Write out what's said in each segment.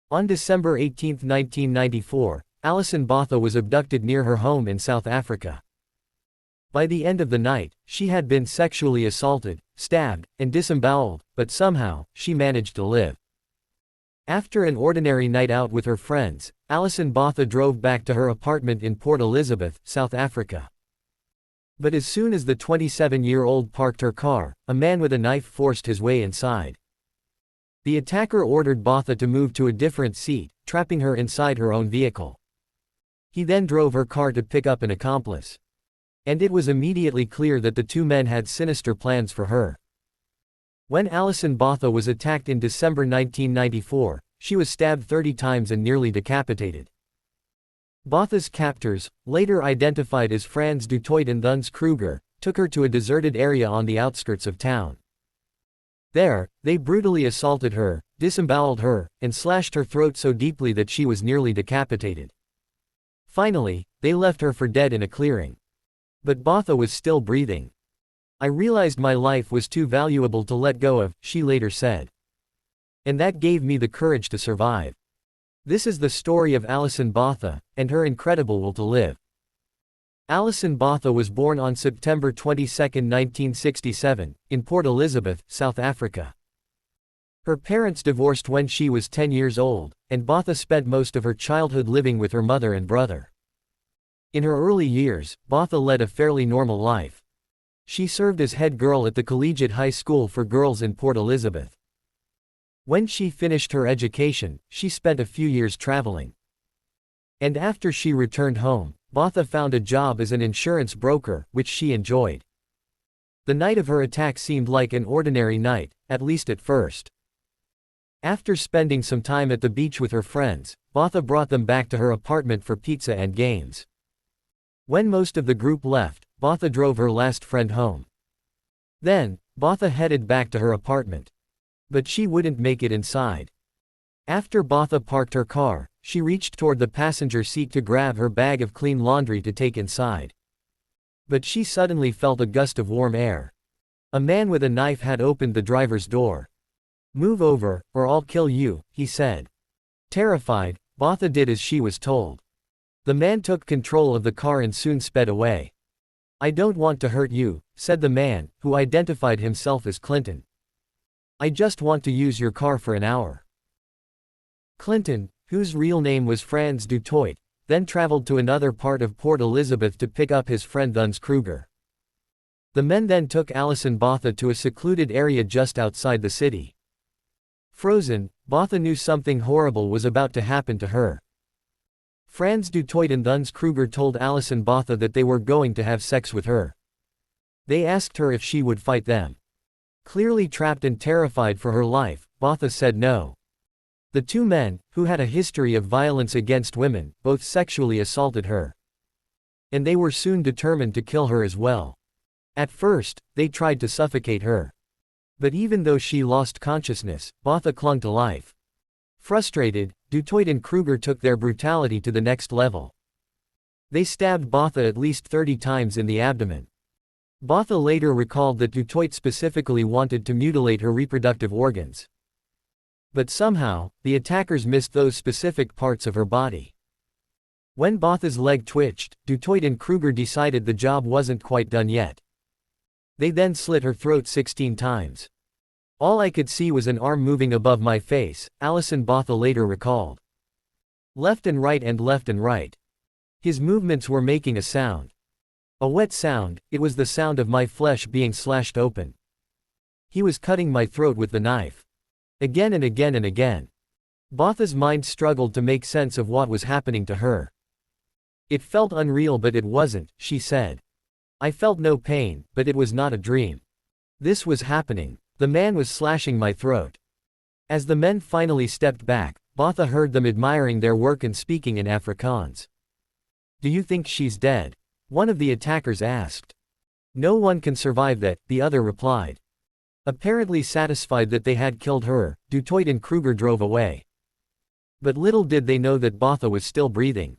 On December 18, 1994, Alison Botha was abducted near her home in South Africa. By the end of the night, she had been sexually assaulted, stabbed, and disemboweled, but somehow, she managed to live. After an ordinary night out with her friends, Alison Botha drove back to her apartment in Port Elizabeth, South Africa. But as soon as the 27-year-old parked her car, a man with a knife forced his way inside. The attacker ordered Botha to move to a different seat, trapping her inside her own vehicle. He then drove her car to pick up an accomplice. And it was immediately clear that the two men had sinister plans for her. When Alison Botha was attacked in December 1994, she was stabbed 30 times and nearly decapitated. Botha's captors, later identified as Frans du Toit and Theuns Kruger, took her to a deserted area on the outskirts of town. There, they brutally assaulted her, disemboweled her, and slashed her throat so deeply that she was nearly decapitated. Finally, they left her for dead in a clearing. But Botha was still breathing. "I realized my life was too valuable to let go of," she later said. "And that gave me the courage to survive." This is the story of Alison Botha, and her incredible will to live. Alison Botha was born on September 22, 1967, in Port Elizabeth, South Africa. Her parents divorced when she was 10 years old, and Botha spent most of her childhood living with her mother and brother. In her early years, Botha led a fairly normal life. She served as head girl at the Collegiate High School for Girls in Port Elizabeth. When she finished her education, she spent a few years traveling. And after she returned home, Botha found a job as an insurance broker, which she enjoyed. The night of her attack seemed like an ordinary night, at least at first. After spending some time at the beach with her friends, Botha brought them back to her apartment for pizza and games. When most of the group left, Botha drove her last friend home. Then, Botha headed back to her apartment. But she wouldn't make it inside. After Botha parked her car, she reached toward the passenger seat to grab her bag of clean laundry to take inside. But she suddenly felt a gust of warm air. A man with a knife had opened the driver's door. "Move over, or I'll kill you," he said. Terrified, Botha did as she was told. The man took control of the car and soon sped away. "I don't want to hurt you," said the man, who identified himself as Clinton. "I just want to use your car for an hour." Clinton, whose real name was Frans du Toit, then traveled to another part of Port Elizabeth to pick up his friend Theuns Kruger. The men then took Alison Botha to a secluded area just outside the city. Frozen, Botha knew something horrible was about to happen to her. Frans du Toit and Theuns Kruger told Alison Botha that they were going to have sex with her. They asked her if she would fight them. Clearly trapped and terrified for her life, Botha said no. The two men, who had a history of violence against women, both sexually assaulted her. And they were soon determined to kill her as well. At first, they tried to suffocate her. But even though she lost consciousness, Botha clung to life. Frustrated, du Toit and Kruger took their brutality to the next level. They stabbed Botha at least 30 times in the abdomen. Botha later recalled that du Toit specifically wanted to mutilate her reproductive organs. But somehow, the attackers missed those specific parts of her body. When Botha's leg twitched, du Toit and Kruger decided the job wasn't quite done yet. They then slit her throat 16 times. "All I could see was an arm moving above my face," Alison Botha later recalled. "Left and right and left and right. His movements were making a sound. A wet sound, it was the sound of my flesh being slashed open. He was cutting my throat with the knife. Again and again and again." Botha's mind struggled to make sense of what was happening to her. "It felt unreal but it wasn't," she said. "I felt no pain, but it was not a dream. This was happening. The man was slashing my throat." As the men finally stepped back, Botha heard them admiring their work and speaking in Afrikaans. "Do you think she's dead?" one of the attackers asked. "No one can survive that," the other replied. Apparently satisfied that they had killed her, du Toit and Kruger drove away. But little did they know that Botha was still breathing.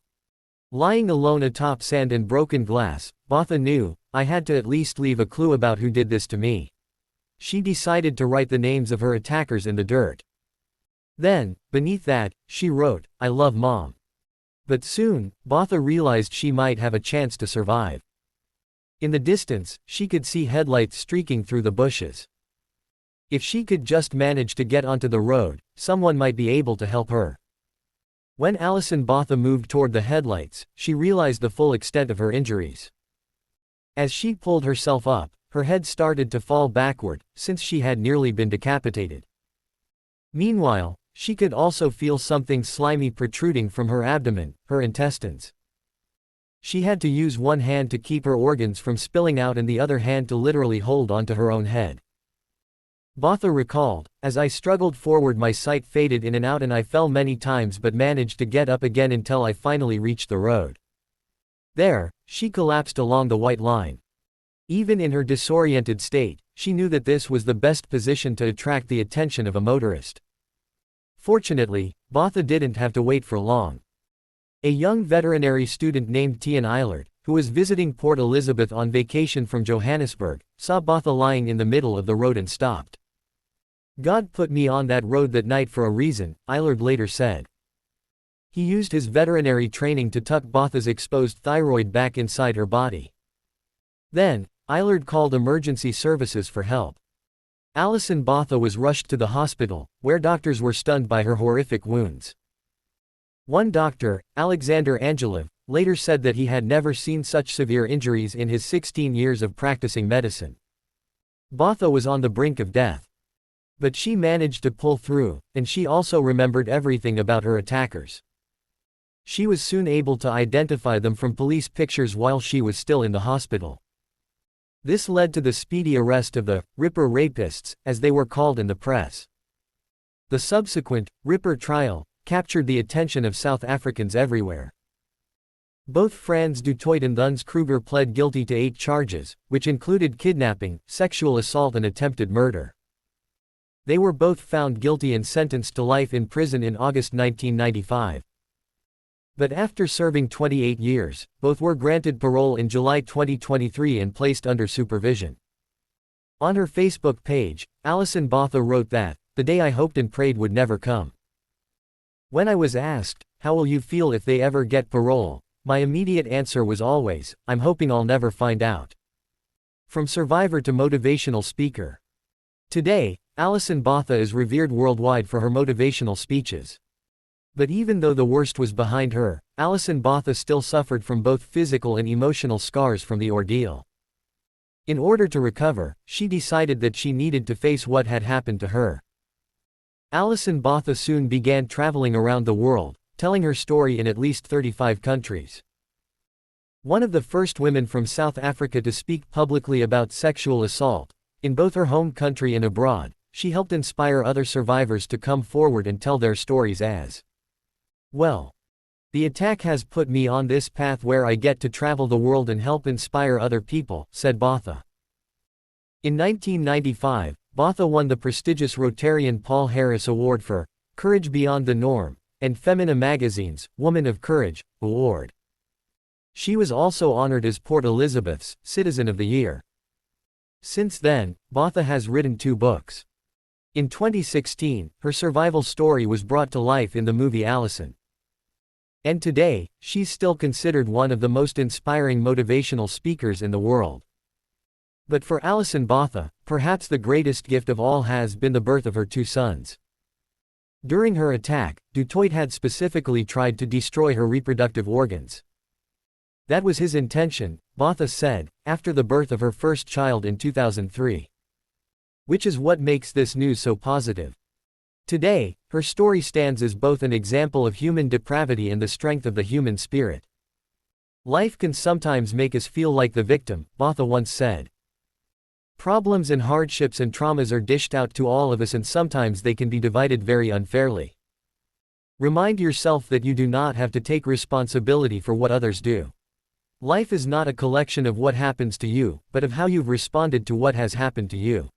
Lying alone atop sand and broken glass, Botha knew, "I had to at least leave a clue about who did this to me." She decided to write the names of her attackers in the dirt. Then, beneath that, she wrote, "I love Mom." But soon, Botha realized she might have a chance to survive. In the distance, she could see headlights streaking through the bushes. If she could just manage to get onto the road, someone might be able to help her. When Alison Botha moved toward the headlights, she realized the full extent of her injuries. As she pulled herself up, her head started to fall backward, since she had nearly been decapitated. Meanwhile, she could also feel something slimy protruding from her abdomen, her intestines. She had to use one hand to keep her organs from spilling out and the other hand to literally hold onto her own head. Botha recalled, "As I struggled forward my sight faded in and out and I fell many times but managed to get up again until I finally reached the road. There, she collapsed along the white line. Even in her disoriented state, she knew that this was the best position to attract the attention of a motorist." Fortunately, Botha didn't have to wait for long. A young veterinary student named Tian Eilert, who was visiting Port Elizabeth on vacation from Johannesburg, saw Botha lying in the middle of the road and stopped. "God put me on that road that night for a reason," Eilert later said. He used his veterinary training to tuck Botha's exposed thyroid back inside her body. Then, Eilert called emergency services for help. Alison Botha was rushed to the hospital, where doctors were stunned by her horrific wounds. One doctor, Alexander Angelev, later said that he had never seen such severe injuries in his 16 years of practicing medicine. Botha was on the brink of death. But she managed to pull through, and she also remembered everything about her attackers. She was soon able to identify them from police pictures while she was still in the hospital. This led to the speedy arrest of the Ripper rapists, as they were called in the press. The subsequent Ripper trial captured the attention of South Africans everywhere. Both Frans du Toit and Theuns Kruger pled guilty to 8 charges, which included kidnapping, sexual assault and attempted murder. They were both found guilty and sentenced to life in prison in August 1995. But after serving 28 years, both were granted parole in July 2023 and placed under supervision. On her Facebook page, Alison Botha wrote that, "The day I hoped and prayed would never come. When I was asked, 'How will you feel if they ever get parole?' my immediate answer was always, 'I'm hoping I'll never find out.'" From survivor to motivational speaker. Today, Alison Botha is revered worldwide for her motivational speeches. But even though the worst was behind her, Alison Botha still suffered from both physical and emotional scars from the ordeal. In order to recover, she decided that she needed to face what had happened to her. Alison Botha soon began traveling around the world, telling her story in at least 35 countries. One of the first women from South Africa to speak publicly about sexual assault, in both her home country and abroad, she helped inspire other survivors to come forward and tell their stories as well. "The attack has put me on this path where I get to travel the world and help inspire other people," said Botha. In 1995, Botha won the prestigious Rotarian Paul Harris Award for Courage Beyond the Norm, and Femina Magazine's Woman of Courage Award. She was also honored as Port Elizabeth's Citizen of the Year. Since then, Botha has written 2 books. In 2016, her survival story was brought to life in the movie Alison. And today, she's still considered one of the most inspiring motivational speakers in the world. But for Alison Botha, perhaps the greatest gift of all has been the birth of her 2 sons. During her attack, Du Toit had specifically tried to destroy her reproductive organs. That was his intention, Botha said, after the birth of her first child in 2003. Which is what makes this news so positive. Today, her story stands as both an example of human depravity and the strength of the human spirit. "Life can sometimes make us feel like the victim," Botha once said. "Problems and hardships and traumas are dished out to all of us and sometimes they can be divided very unfairly. Remind yourself that you do not have to take responsibility for what others do. Life is not a collection of what happens to you, but of how you've responded to what has happened to you."